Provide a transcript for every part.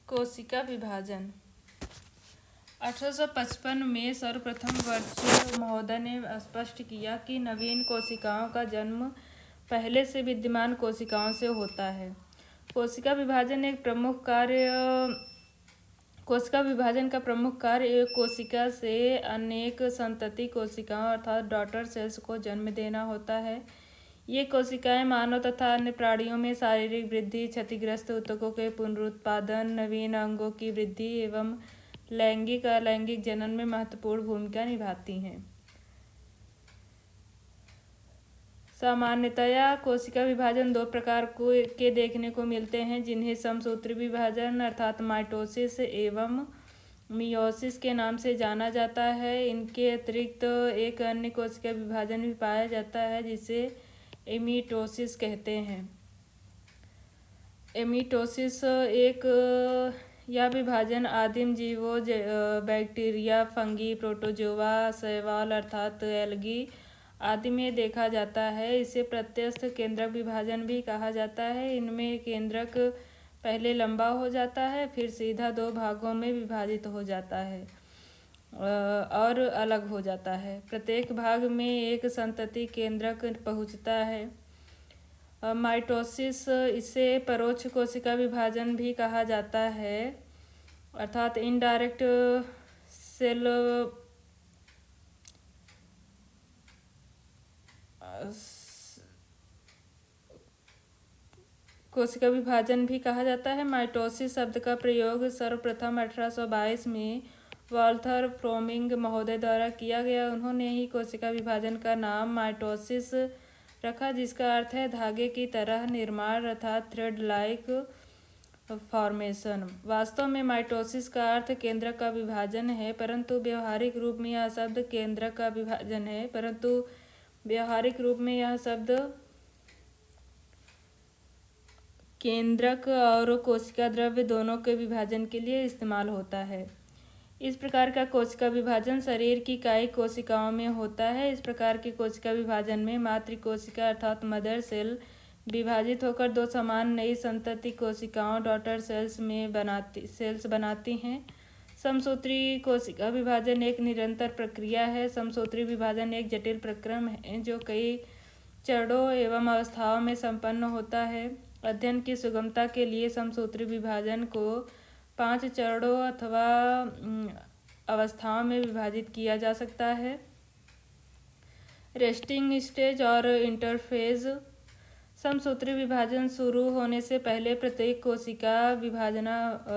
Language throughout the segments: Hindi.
कोशिका विभाजन 1855 में सर्वप्रथम वर्च्युअल महोदय ने स्पष्ट किया कि नवीन कोशिकाओं का जन्म पहले से विद्यमान कोशिकाओं से होता है। कोशिका विभाजन का प्रमुख कार्य एक कोशिका से अनेक संतति कोशिकाओं अर्थात डॉटर सेल्स को जन्म देना होता है। ये कोशिकाएं मानव तथा अन्य प्राणियों में शारीरिक वृद्धि, क्षतिग्रस्त ऊतकों के पुनरुत्पादन, नवीन अंगों की वृद्धि एवं लैंगिक अलैंगिक जनन में महत्वपूर्ण भूमिका निभाती हैं। सामान्यतया कोशिका विभाजन दो प्रकार के देखने को मिलते हैं, जिन्हें समसूत्री विभाजन अर्थात माइटोसिस एवं मियोसिस के नाम से जाना जाता है। इनके अतिरिक्त एक अन्य कोशिका विभाजन भी पाया जाता है जिसे एमीटोसिस कहते हैं। एमीटोसिस यह विभाजन आदिम जीवों बैक्टीरिया, फंगी, प्रोटोजोआ, शैवाल अर्थात एल्गी आदि में देखा जाता है। इसे प्रत्यस्थ केंद्रक विभाजन भी कहा जाता है। इनमें केंद्रक पहले लंबा हो जाता है, फिर सीधा दो भागों में विभाजित हो जाता है और अलग हो जाता है। प्रत्येक भाग में एक संतति केंद्रक पहुंचता है। माइटोसिस, इसे परोक्ष कोशिका विभाजन भी कहा जाता है अर्थात इनडायरेक्ट सेल कोशिका विभाजन भी कहा जाता है। माइटोसिस शब्द का प्रयोग सर्वप्रथम 1822 में वाल्थर फ्रोमिंग महोदय द्वारा किया गया। उन्होंने ही कोशिका विभाजन का नाम माइटोसिस रखा, जिसका अर्थ है धागे की तरह निर्माण अर्थात थ्रेड लाइक फॉर्मेशन। वास्तव में माइटोसिस का अर्थ केंद्रक का विभाजन है, परंतु व्यवहारिक रूप में यह शब्द केंद्रक और कोशिका द्रव्य दोनों के विभाजन के लिए इस्तेमाल होता है। इस प्रकार का कोशिका विभाजन शरीर की कायिक कोशिकाओं में होता है। इस प्रकार के कोशिका विभाजन में मातृ कोशिका अर्थात मदर सेल विभाजित होकर दो समान नई संतति कोशिकाओं डॉटर सेल्स बनाती हैं। समसूत्री कोशिका विभाजन एक निरंतर प्रक्रिया है। समसूत्री विभाजन एक जटिल प्रक्रम है जो कई चरणों एवं अवस्थाओं में संपन्न होता है। अध्ययन की सुगमता के लिए समसूत्री विभाजन को 5 चरणों अथवा अवस्थाओं में विभाजित किया जा सकता है। रेस्टिंग स्टेज और इंटरफेज। समसूत्री विभाजन शुरू होने से पहले प्रत्येक कोशिका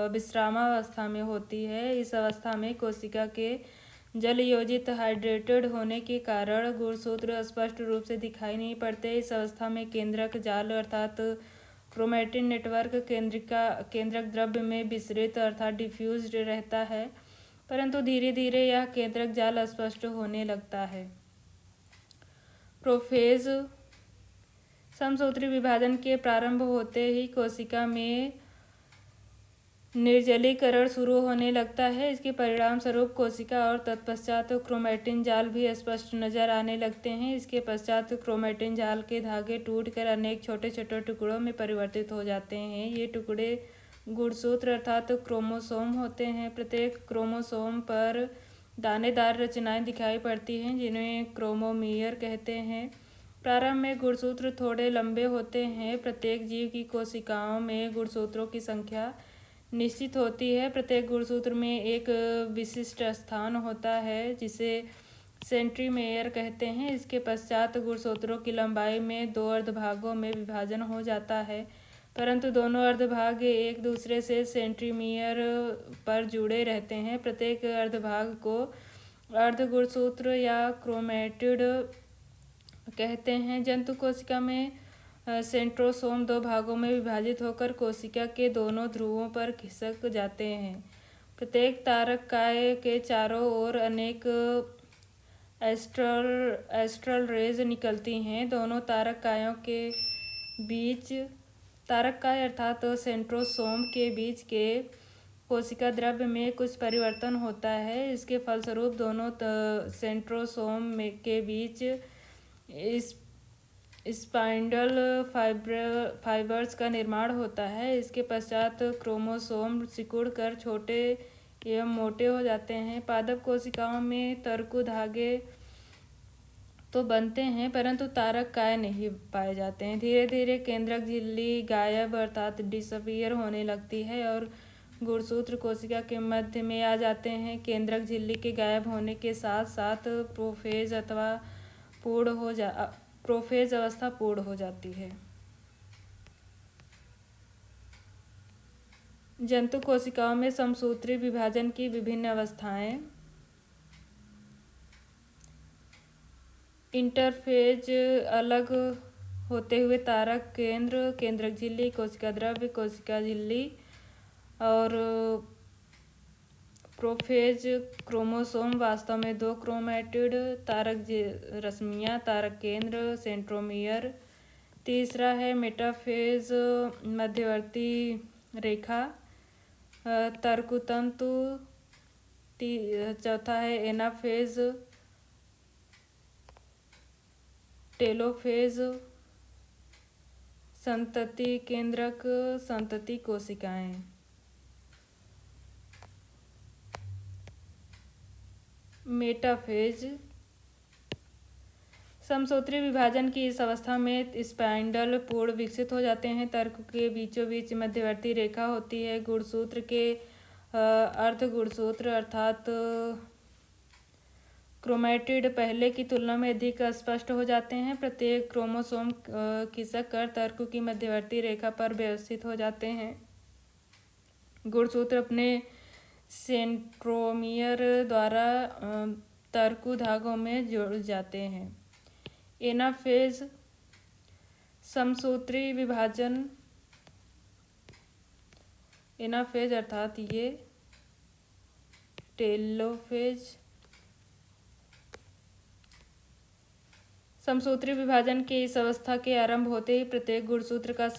विश्रामावस्था में होती है। इस अवस्था में कोशिका के जल योजित हाइड्रेटेड होने के कारण गुणसूत्र स्पष्ट रूप से दिखाई नहीं पड़ते। इस अवस्था में केंद्रक जाल अर्थात क्रोमैटिन नेटवर्क केंद्रक द्रव्य में विसरित अर्थात डिफ्यूज्ड रहता है, परंतु धीरे धीरे यह केंद्रक जाल स्पष्ट होने लगता है। प्रोफेज। समसूत्री विभाजन के प्रारंभ होते ही कोशिका में निर्जलीकरण शुरू होने लगता है। इसके परिणाम स्वरूप कोशिका और तत्पश्चात क्रोमैटिन जाल भी स्पष्ट नजर आने लगते हैं। इसके पश्चात क्रोमैटिन जाल के धागे टूटकर अनेक छोटे छोटे टुकड़ों में परिवर्तित हो जाते हैं। ये टुकड़े गुणसूत्र अर्थात क्रोमोसोम होते हैं। प्रत्येक क्रोमोसोम पर दानेदार रचनाएं दिखाई पड़ती हैं जिन्हें क्रोमोमीयर कहते हैं। प्रारंभ में गुणसूत्र थोड़े लंबे होते हैं। प्रत्येक जीव की कोशिकाओं में गुणसूत्रों की संख्या निश्चित होती है। प्रत्येक गुणसूत्र में एक विशिष्ट स्थान होता है जिसे सेंट्रीमेयर कहते हैं। इसके पश्चात गुणसूत्रों की लंबाई में 2 अर्धभागों में विभाजन हो जाता है, परंतु दोनों अर्धभाग एक दूसरे से सेंट्रीमियर पर जुड़े रहते हैं। प्रत्येक अर्धभाग को अर्धगुणसूत्र या क्रोमैटिड कहते हैं। जंतु कोशिका में सेंट्रोसोम 2 भागों में विभाजित होकर कोशिका के दोनों ध्रुवों पर खिसक जाते हैं। प्रत्येक तारक काय के चारों ओर अनेक एस्ट्रल रेज निकलती हैं। दोनों तारक कायों के बीच तारक काय अर्थात सेंट्रोसोम के बीच के कोशिका द्रव्य में कुछ परिवर्तन होता है। इसके फलस्वरूप दोनों सेंट्रोसोम के बीच स्पाइंडल फाइबर्स का निर्माण होता है। इसके पश्चात क्रोमोसोम सिकुड़कर छोटे एवं मोटे हो जाते हैं। पादप कोशिकाओं में तर्कु धागे तो बनते हैं, परंतु तारक काय नहीं पाए जाते हैं। धीरे धीरे केंद्रक झिल्ली गायब अर्थात डिसअपियर होने लगती है और गुणसूत्र कोशिका के मध्य में आ जाते हैं। केंद्रक झिल्ली के गायब होने के साथ साथ प्रोफेज अवस्था पूर्ण हो जाती है। जंतु कोशिकाओं में समसूत्री विभाजन की विभिन्न अवस्थाएं। इंटरफेज अलग होते हुए तारक केंद्रक झिल्ली, कोशिका द्रव्य, कोशिका झिल्ली और प्रोफेज क्रोमोसोम वास्तव में दो क्रोमैटिड, तारक रश्मियाँ, तारक केंद्र, सेंट्रोमियर। तीसरा है मेटाफेज मध्यवर्ती रेखा, तर्कुतंतु। चौथा है एनाफेज, टेलोफेज, संतति केंद्रक, संतति कोशिकाएं। मेटाफेज समसूत्री विभाजन की इस अवस्था में स्पाइंडल पूर्ण विकसित हो जाते हैं। तर्क के बीचों बीच मध्यवर्ती रेखा होती है। गुणसूत्र के अर्ध गुणसूत्र अर्थात क्रोमैटिड पहले की तुलना में अधिक स्पष्ट हो जाते हैं। प्रत्येक क्रोमोसोम खिसक कर तर्क की मध्यवर्ती रेखा पर व्यवस्थित हो जाते हैं। गुणसूत्र अपने सेंट्रोमियर द्वारा तर्कु धागों में जुड़ जाते हैं। एनाफेज समसूत्री विभाजन, एनाफेज अर्थात ये टेलोफेज। समसूत्री विभाजन के इस अवस्था के आरंभ होते ही प्रत्येक गुणसूत्र का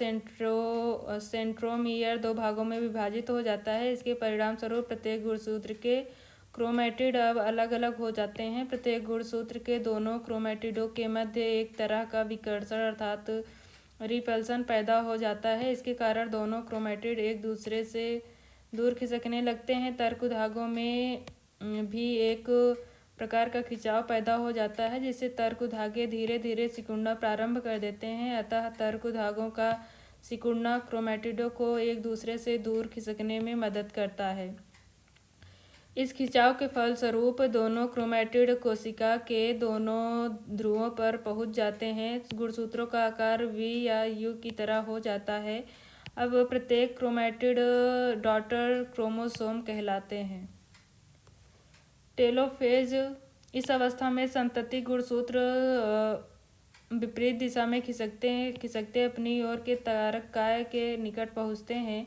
सेंट्रोमियर दो भागों में विभाजित हो जाता है। इसके परिणाम स्वरूप प्रत्येक गुणसूत्र के क्रोमैटिड अब अलग अलग हो जाते हैं। प्रत्येक गुणसूत्र के दोनों क्रोमैटिडों के मध्य एक तरह का विकर्षण अर्थात रिपल्सन पैदा हो जाता है। इसके कारण दोनों क्रोमैटिड एक दूसरे से दूर खिसकने लगते हैं। तर्क धागों में भी एक प्रकार का खिंचाव पैदा हो जाता है, जिससे तर्क धागे धीरे धीरे सिकुड़ना प्रारंभ कर देते हैं। अतः तर्क धागों का सिकुड़ना क्रोमैटिडों को एक दूसरे से दूर खिसकने में मदद करता है। इस खिंचाव के फलस्वरूप दोनों क्रोमैटिड कोशिका के दोनों ध्रुवों पर पहुंच जाते हैं। गुणसूत्रों का आकार वी या यू की तरह हो जाता है। अब प्रत्येक क्रोमैटिड डॉटर क्रोमोसोम कहलाते हैं। टेलोफेज इस अवस्था में संतति गुणसूत्र विपरीत दिशा में खिसकते अपनी ओर के तारक काय के निकट पहुंचते हैं।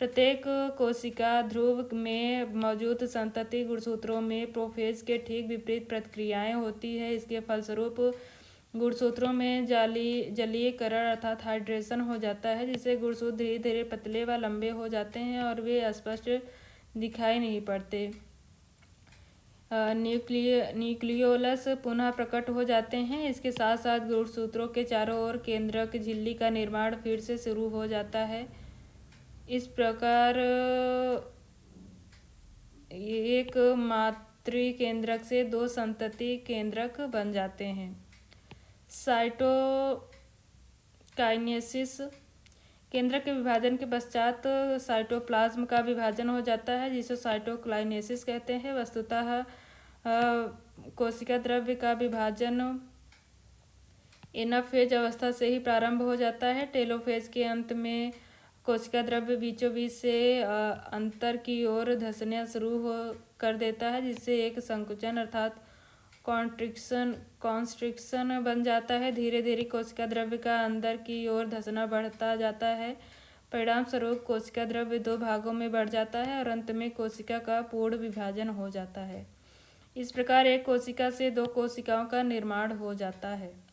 प्रत्येक कोशिका ध्रुव में मौजूद संतति गुणसूत्रों में प्रोफेज के ठीक विपरीत प्रतिक्रियाएं होती है। इसके फलस्वरूप गुणसूत्रों में जलीयकरण अर्थात हाइड्रेशन हो जाता है, जिससे गुणसूत्र धीरे धीरे पतले व लंबे हो जाते हैं और वे स्पष्ट दिखाई नहीं पड़ते। न्यूक्लियोलस पुनः प्रकट हो जाते हैं। इसके साथ साथ गुणसूत्रों के चारों ओर केंद्रक झिल्ली का निर्माण फिर से शुरू हो जाता है। इस प्रकार एक मातृ केंद्रक से दो संतति केंद्रक बन जाते हैं। साइटोकाइनेसिस केंद्रक के विभाजन के पश्चात साइटोप्लाज्म का विभाजन हो जाता है, जिसे साइटोकाइनेसिस कहते हैं। वस्तुतः कोशिका द्रव्य का विभाजन एनाफेज अवस्था से ही प्रारंभ हो जाता है। टेलोफेज के अंत में कोशिका द्रव्य बीचों बीच से अंतर की ओर धंसना शुरू कर देता है, जिससे एक संकुचन अर्थात कॉन्स्ट्रिक्शन बन जाता है। धीरे धीरे कोशिका द्रव्य का अंदर की ओर धंसना बढ़ता जाता है। परिणाम स्वरूप कोशिका द्रव्य दो भागों में बढ़ जाता है और अंत में कोशिका का पूर्ण विभाजन हो जाता है। इस प्रकार एक कोशिका से दो कोशिकाओं का निर्माण हो जाता है।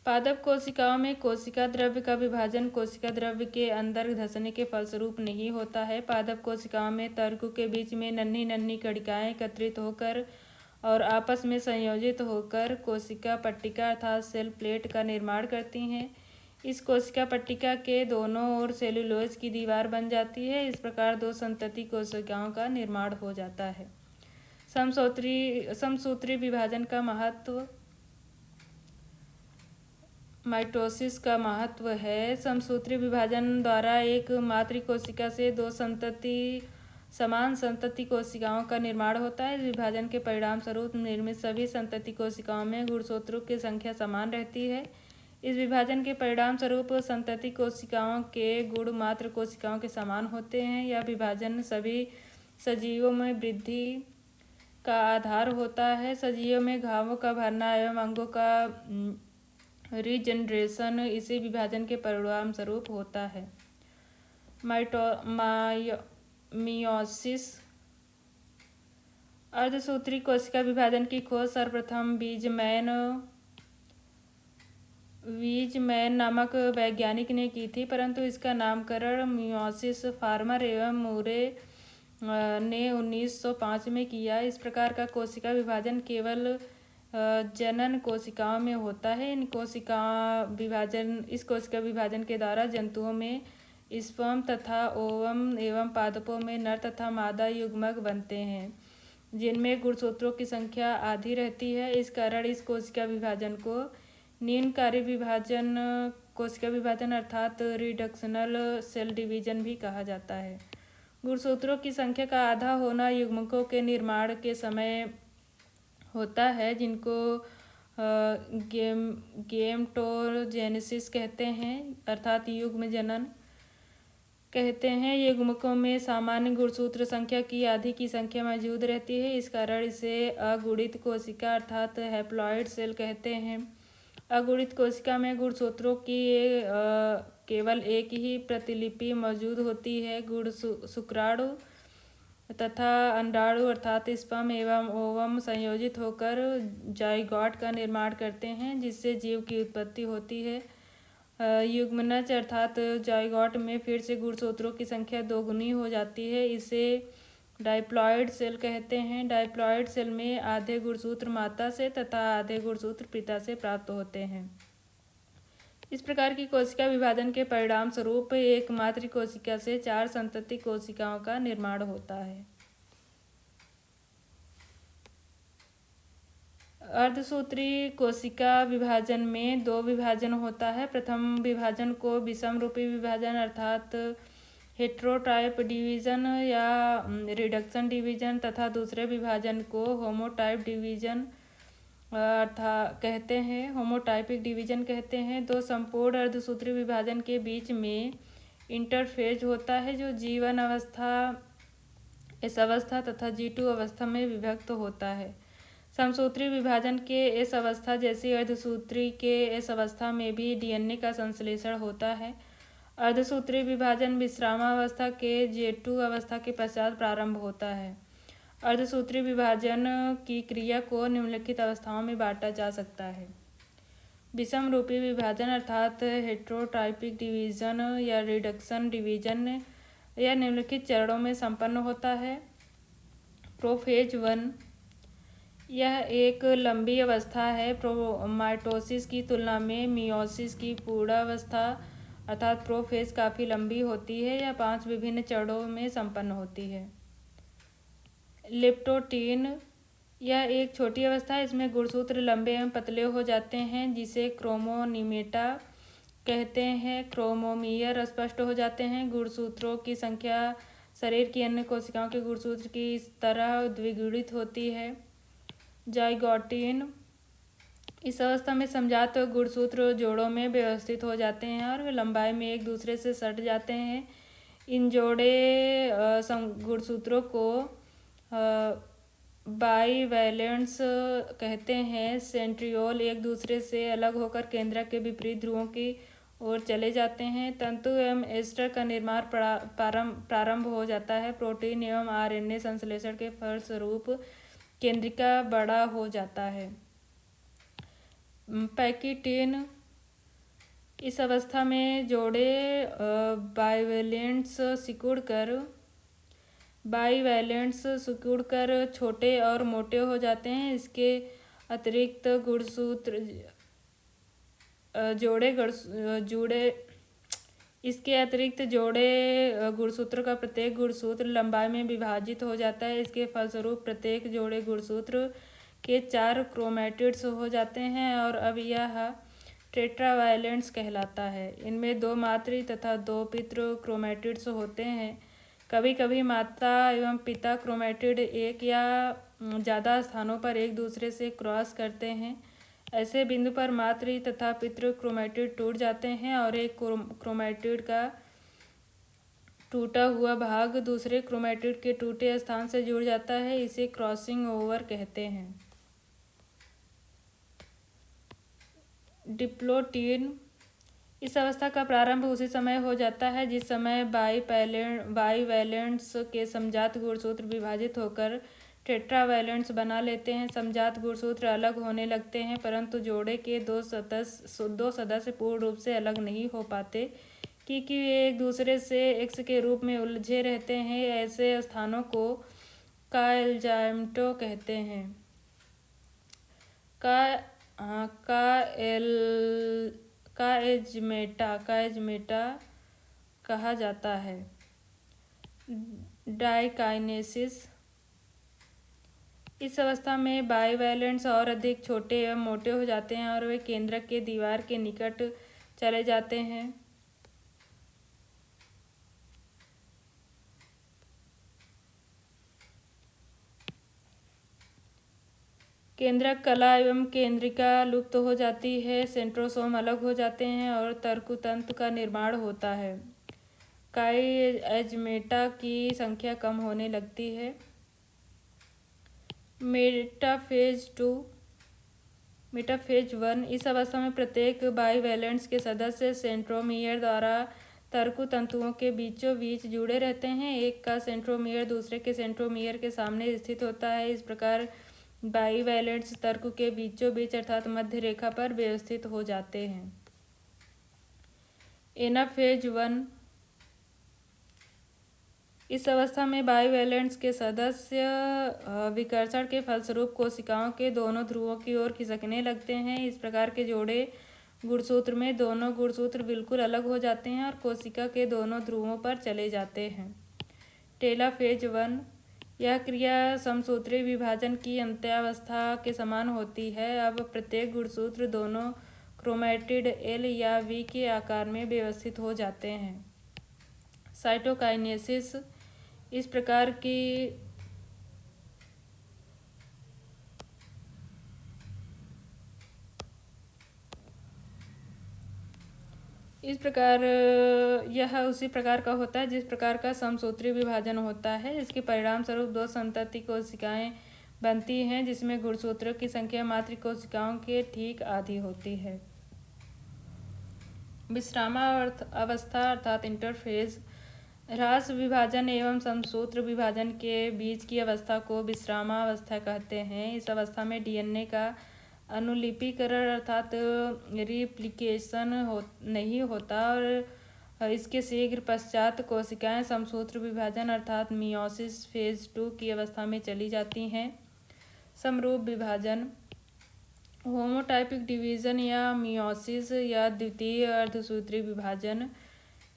पादप कोशिकाओं में कोशिका द्रव्य का विभाजन कोशिका द्रव्य के अंदर धंसने के फलस्वरूप नहीं होता है। पादप कोशिकाओं में तर्क के बीच में नन्ही नन्ही कणिकाएं एकत्रित होकर और आपस में संयोजित होकर कोशिका पट्टिका अर्थात सेल प्लेट का निर्माण करती हैं। इस कोशिका पट्टिका के दोनों ओर सेलुलोज की दीवार बन जाती है। इस प्रकार दो संतति कोशिकाओं का निर्माण हो जाता है। समसूत्री विभाजन का महत्व। माइटोसिस का महत्व है। समसूत्री विभाजन द्वारा एक मातृ कोशिका से दो समान संतति कोशिकाओं का निर्माण होता है। इस विभाजन के परिणाम स्वरूप निर्मित सभी संतति कोशिकाओं में गुणसूत्रों की संख्या समान रहती है। इस विभाजन के परिणाम स्वरूप संतति कोशिकाओं के गुण मातृ कोशिकाओं के समान होते हैं। यह विभाजन सभी सजीवों में वृद्धि का आधार होता है। सजीवों में घावों का भरना एवं अंगों का रीजनरेशन इसी विभाजन के परिणाम स्वरूप होता है। मियोसिस। अर्धसूत्री कोशिका विभाजन की खोज सर्वप्रथम वीजमैन नामक वैज्ञानिक ने की थी, परंतु इसका नामकरण मियोसिस फार्मर एवं मूरे ने 1905 में किया। इस प्रकार का कोशिका विभाजन केवल जनन कोशिकाओं में होता है। इस कोशिका विभाजन के द्वारा जंतुओं में स्पर्म तथा ओवम एवं पादपों में नर तथा मादा युग्मक बनते हैं, जिनमें गुणसूत्रों की संख्या आधी रहती है। इस कारण इस कोशिका विभाजन को निम्नकारी कोशिका विभाजन अर्थात रिडक्शनल सेल डिवीजन भी कहा जाता है। गुणसूत्रों की संख्या का आधा होना युग्मकों के निर्माण के समय होता है, जिनको गेमेटोजेनेसिस कहते हैं अर्थात युग्म जनन कहते हैं। युग्मकों में सामान्य गुणसूत्र संख्या की आधी की संख्या मौजूद रहती है। इस कारण इसे अगुणित कोशिका अर्थात हैप्लॉइड सेल कहते हैं। अगुणित कोशिका में गुणसूत्रों की केवल एक ही प्रतिलिपि मौजूद होती है। शुक्राणु तथा अंडाणु अर्थात स्पर्म एवं ओवम संयोजित होकर जाइगोट का निर्माण करते हैं, जिससे जीव की उत्पत्ति होती है। युग्मनज अर्थात जाइगोट में फिर से गुणसूत्रों की संख्या दोगुनी हो जाती है। इसे डाइप्लॉइड सेल कहते हैं। डाइप्लॉइड सेल में आधे गुणसूत्र माता से तथा आधे गुणसूत्र पिता से प्राप्त होते हैं। इस प्रकार की कोशिका विभाजन के परिणाम स्वरूप एक मातृ कोशिका से 4 संतति कोशिकाओं का निर्माण होता है। अर्धसूत्री कोशिका विभाजन में 2 विभाजन होता है। प्रथम विभाजन को विषमरूपी विभाजन अर्थात हेट्रोटाइप डिवीजन या रिडक्शन डिवीजन तथा दूसरे विभाजन को होमोटाइप डिवीजन कहते हैं, होमोटाइपिक डिवीजन कहते हैं। 2 संपूर्ण अर्धसूत्री विभाजन के बीच में इंटरफेज होता है, जो G1 अवस्था, S अवस्था तथा G2 अवस्था में विभक्त होता है। समसूत्री विभाजन के S अवस्था जैसी अर्धसूत्री के S अवस्था में भी DNA का संश्लेषण होता है। अर्धसूत्री विभाजन विश्रामावस्था के J2 अवस्था के पश्चात प्रारंभ होता है। अर्धसूत्री विभाजन की क्रिया को निम्नलिखित अवस्थाओं में बांटा जा सकता है। विषमरूपी विभाजन अर्थात हेट्रोटाइपिक डिवीजन या रिडक्शन डिवीजन यह निम्नलिखित चरणों में संपन्न होता है। प्रोफेज 1 यह एक लंबी अवस्था है। माइटोसिस की तुलना में मियोसिस की पूर्णावस्था अर्थात प्रोफेज काफ़ी लंबी होती है। यह 5 विभिन्न चरणों में संपन्न होती है। लेप्टोटीन यह एक छोटी अवस्था है। इसमें गुणसूत्र लंबे एवं पतले हो जाते हैं, जिसे क्रोमोनिमेटा कहते हैं। क्रोमोमियर स्पष्ट हो जाते हैं। गुणसूत्रों की संख्या शरीर की अन्य कोशिकाओं के गुणसूत्र की तरह द्विगुणित होती है। जाइगोटीन इस अवस्था में समजात गुणसूत्र जोड़ों में व्यवस्थित हो जाते हैं और वे लंबाई में एक दूसरे से सट जाते हैं। इन जोड़े गुणसूत्रों को बाईवैलेंट्स कहते हैं। सेंट्रियोल एक दूसरे से अलग होकर केंद्रक के विपरीत ध्रुवों की ओर चले जाते हैं। तंतु एवं एस्टर का निर्माण प्रारंभ हो जाता है। प्रोटीन एवं RNA संश्लेषण के फलस्वरूप केंद्रिका बड़ा हो जाता है। पैकिटीन इस अवस्था में जोड़े बाइवैलेंट्स सिकुड़ कर बाईवैलेंट्स सिकुड़कर छोटे और मोटे हो जाते हैं। इसके अतिरिक्त गुणसूत्र जोड़े गुणसूत्र का प्रत्येक गुणसूत्र लंबाई में विभाजित हो जाता है। इसके फलस्वरूप प्रत्येक जोड़े गुणसूत्र के 4 क्रोमैटिड्स हो जाते हैं और अब यह टेट्रावैलेंट्स कहलाता है। इनमें 2 मातृ तथा 2 पितृ क्रोमैटिड्स होते हैं। कभी कभी माता एवं पिता क्रोमैटिड एक या ज़्यादा स्थानों पर एक दूसरे से क्रॉस करते हैं। ऐसे बिंदु पर मातृ तथा पितृ क्रोमैटिड टूट जाते हैं और एक क्रोमैटिड का टूटा हुआ भाग दूसरे क्रोमैटिड के टूटे स्थान से जुड़ जाता है। इसे क्रॉसिंग ओवर कहते हैं। डिप्लोइड इस अवस्था का प्रारंभ उसी समय हो जाता है जिस समय बाईवैलेंट्स के समजात गुणसूत्र विभाजित होकर टेट्रावैलेंट्स बना लेते हैं। समजात गुणसूत्र अलग होने लगते हैं, परंतु जोड़े के दो सदस्य पूर्ण रूप से अलग नहीं हो पाते क्योंकि वे एक दूसरे से एक्स के रूप में उलझे रहते हैं। ऐसे स्थानों को काएलजाइमटो कहते हैं। काएज्मेटा कहा जाता है। डाइकाइनेसिस इस अवस्था में बाईवैलेंट्स और अधिक छोटे एवं मोटे हो जाते हैं और वे केंद्रक के दीवार के निकट चले जाते हैं। केंद्रक कला एवं केंद्रिका लुप्त हो जाती है। सेंट्रोसोम अलग हो जाते हैं और तर्कुतंतु का निर्माण होता है। काईएज्मेटा की संख्या कम होने लगती है। मेटाफेज 1 इस अवस्था में प्रत्येक बाईवैलेंट्स के सदस्य सेंट्रोमियर द्वारा तर्कुतंतुओं के बीचों बीच जुड़े रहते हैं। एक का सेंट्रोमियर दूसरे के सेंट्रोमियर के सामने स्थित होता है। इस प्रकार बाईवैलेंट्स तर्क के बीचों बीच अर्थात मध्य रेखा पर व्यवस्थित हो जाते हैं। एनाफेज 1 इस अवस्था में बाईवैलेंट्स के सदस्य विकर्षण के फलस्वरूप कोशिकाओं के दोनों ध्रुवों की ओर खिसकने लगते हैं। इस प्रकार के जोड़े गुणसूत्र में दोनों गुणसूत्र बिल्कुल अलग हो जाते हैं और कोशिका के दोनों ध्रुवों पर चले जाते हैं। टेलोफेज 1 यह क्रिया समसूत्री विभाजन की अंत्यावस्था के समान होती है। अब प्रत्येक गुणसूत्र दोनों क्रोमैटिड एल या वी के आकार में व्यवस्थित हो जाते हैं। साइटोकाइनेसिस इस प्रकार यह उसी प्रकार का होता है जिस प्रकार का समसूत्री विभाजन होता है। इसके परिणाम स्वरूप 2 संतति कोशिकाएं बनती हैं जिसमें गुणसूत्रों की संख्या मातृ कोशिकाओं के ठीक आधी होती है। विश्रामावस्था अर्थात इंटरफेज ह्रास विभाजन एवं समसूत्र विभाजन के बीच की अवस्था को विश्रामावस्था कहते हैं। इस अवस्था में डीएनए का अनुलिपीकरण अर्थात रिप्लिकेशन नहीं होता और इसके शीघ्र पश्चात कोशिकाएं समसूत्र विभाजन अर्थात मियोसिस फेज 2 की अवस्था में चली जाती हैं। समरूप विभाजन होमोटाइपिक डिवीजन या मियोसिस या द्वितीय अर्धसूत्री विभाजन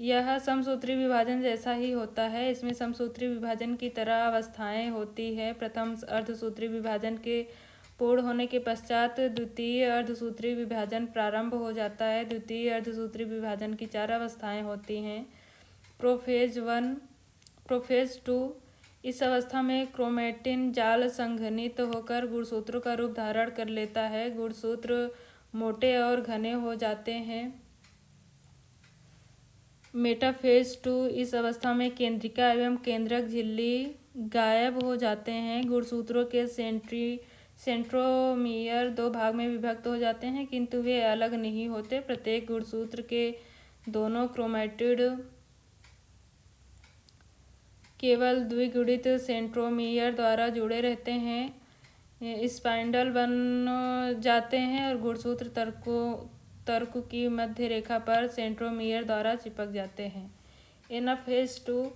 यह समसूत्री विभाजन जैसा ही होता है। इसमें समसूत्री विभाजन की तरह अवस्थाएं होती है। प्रथम अर्धसूत्री विभाजन के पूर्ण होने के पश्चात द्वितीय अर्धसूत्री विभाजन प्रारंभ हो जाता है। द्वितीय अर्धसूत्री विभाजन की 4 अवस्थाएं होती हैं। प्रोफेज 1 प्रोफेज 2 इस अवस्था में क्रोमैटिन जाल संघनित होकर गुणसूत्रों का रूप धारण कर लेता है। गुणसूत्र मोटे और घने हो जाते हैं। मेटाफेज 2 इस अवस्था में केंद्रिका एवं केंद्रक झिल्ली गायब हो जाते हैं। गुणसूत्रों के सेंट्रोमियर 2 भाग में विभक्त हो जाते हैं किंतु वे अलग नहीं होते। प्रत्येक गुणसूत्र के दोनों क्रोमैटिड केवल द्विगुणित सेंट्रोमियर द्वारा जुड़े रहते हैं। स्पाइंडल बन जाते हैं और गुणसूत्र तर्क की मध्य रेखा पर सेंट्रोमियर द्वारा चिपक जाते हैं। एनाफेज 2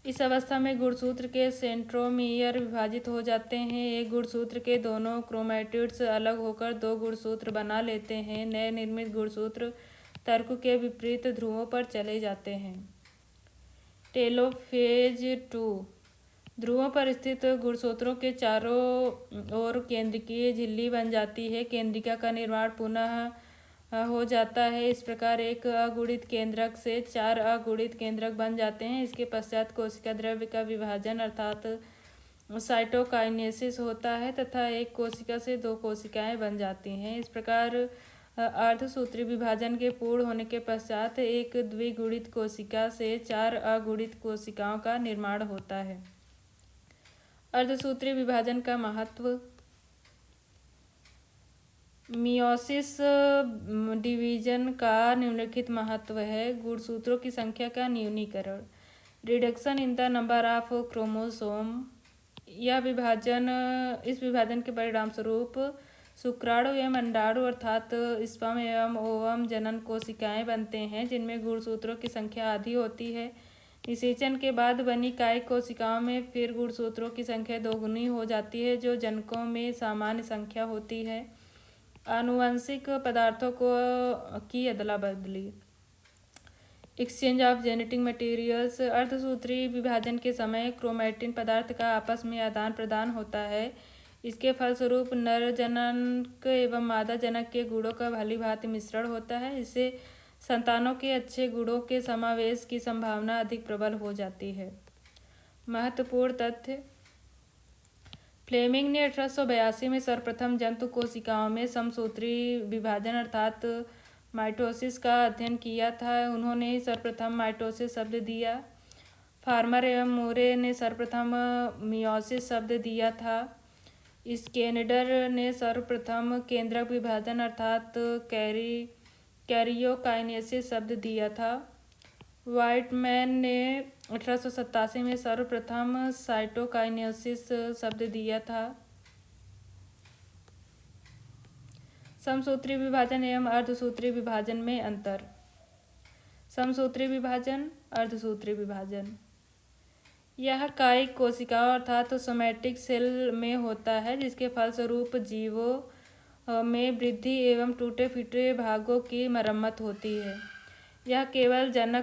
इस अवस्था में गुणसूत्र के सेंट्रोमियर विभाजित हो जाते हैं। एक गुणसूत्र के दोनों क्रोमैटिड्स अलग होकर दो गुणसूत्र बना लेते हैं। नए निर्मित गुणसूत्र तर्क के विपरीत ध्रुवों पर चले जाते हैं। टेलोफेज 2 ध्रुवों पर स्थित गुणसूत्रों के चारों ओर केंद्रकीय झिल्ली बन जाती है। केंद्रिका का निर्माण पुनः हो जाता है। इस प्रकार एक अगुणित केंद्रक से 4 अगुणित केंद्रक बन जाते हैं। इसके पश्चात कोशिका द्रव्य का विभाजन अर्थात साइटोकाइनेसिस होता है तथा एक कोशिका से 2 कोशिकाएं बन जाती हैं। इस प्रकार अर्धसूत्री विभाजन के पूर्ण होने के पश्चात एक द्विगुणित कोशिका से 4 अगुणित कोशिकाओं का निर्माण होता है। अर्धसूत्री विभाजन का महत्व। मियोसिस डिवीजन का निम्नलिखित महत्व है। गुणसूत्रों की संख्या का न्यूनीकरण, reduction in the number of chromosome. इस विभाजन के परिणाम स्वरूप शुक्राणु एवं अंडाणु अर्थात स्पर्म एवं ओवम जनन कोशिकाएं बनते हैं जिनमें गुणसूत्रों की संख्या आधी होती है। निषेचन के बाद बनी कायिक कोशिकाओं में फिर गुणसूत्रों की संख्या दोगुनी हो जाती है जो जनकों में सामान्य संख्या होती है। आनुवंशिक पदार्थों की अदला बदली, एक्सचेंज ऑफ जेनेटिक मटेरियल्स। अर्धसूत्री विभाजन के समय क्रोमैटिन पदार्थ का आपस में आदान प्रदान होता है। इसके फलस्वरूप नर जनक एवं मादा जनक के गुणों का भली भांति मिश्रण होता है। इससे संतानों के अच्छे गुणों के समावेश की संभावना अधिक प्रबल हो जाती है। महत्वपूर्ण तथ्य। फ्लेमिंग ने 1882 में सर्वप्रथम जंतु कोशिकाओं में समसूत्री विभाजन अर्थात माइटोसिस का अध्ययन किया था। उन्होंने सर्वप्रथम माइटोसिस शब्द दिया। फार्मर एवं मोरे ने सर्वप्रथम मियोसिस शब्द दिया था। स्केनेडर ने सर्वप्रथम केंद्रक विभाजन अर्थात कैरियोकाइनेसिस शब्द दिया था। व्हाइटमैन ने 1887 में सर्वप्रथम साइटोकाइनेसिस शब्द दिया था। समसूत्री विभाजन एवं अर्धसूत्री विभाजन में अंतर। समसूत्री विभाजन, अर्धसूत्री विभाजन। यह कायिक कोशिकाओं अर्थात सोमैटिक सेल में होता है जिसके फलस्वरूप जीवों में वृद्धि एवं टूटे फूटे भागों की मरम्मत होती है। यह केवल जनन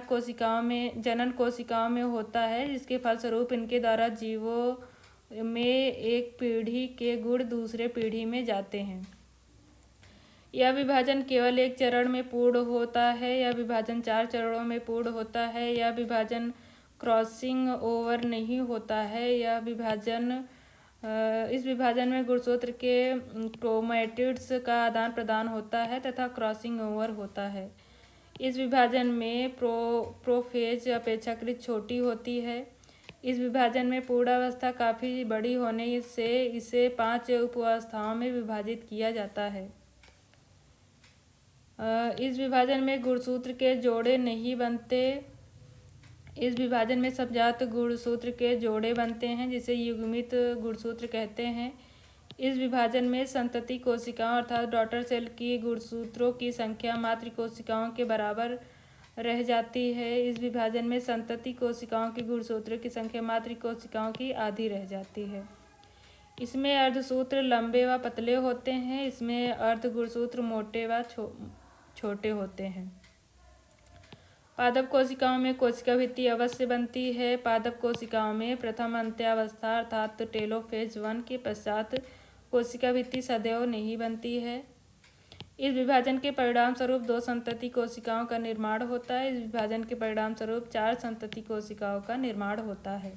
कोशिकाओं में होता है जिसके फलस्वरूप इनके द्वारा जीवों में एक पीढ़ी के गुण दूसरे पीढ़ी में जाते हैं। यह विभाजन केवल एक चरण में पूर्ण होता है। यह विभाजन 4 चरणों में पूर्ण होता है। यह विभाजन क्रॉसिंग ओवर नहीं होता है। इस विभाजन में गुणसूत्र के क्रोमैटिड्स का आदान प्रदान होता है तथा क्रॉसिंग ओवर होता है। इस विभाजन में प्रोफेज अपेक्षाकृत छोटी होती है। इस विभाजन में पूर्णावस्था काफ़ी बड़ी होने से इसे 5 उपावस्थाओं में विभाजित किया जाता है। इस विभाजन में गुणसूत्र के जोड़े नहीं बनते। इस विभाजन में सबजात गुणसूत्र के जोड़े बनते हैं जिसे युग्मित गुणसूत्र कहते हैं। इस विभाजन में संतति कोशिकाओं अर्थात डॉटर सेल की गुणसूत्रों की संख्या मातृ कोशिकाओं के बराबर रह जाती है। इस विभाजन में संतति कोशिकाओं की गुणसूत्रों की संख्या मातृ कोशिकाओं की आधी रह जाती है। इसमें अर्धसूत्र लंबे व पतले होते हैं। इसमें अर्ध गुणसूत्र मोटे व छोटे होते हैं। पादप कोशिकाओं में कोशिका भित्ति अवश्य बनती है। पादप कोशिकाओं में प्रथम अंत्यावस्था अर्थात टेलोफेज 1 के पश्चात कोशिका भित्ति सदैव नहीं बनती है। इस विभाजन के परिणाम स्वरूप 2 संतति कोशिकाओं का निर्माण होता है। इस विभाजन के परिणाम स्वरूप 4 संतति कोशिकाओं का निर्माण होता है।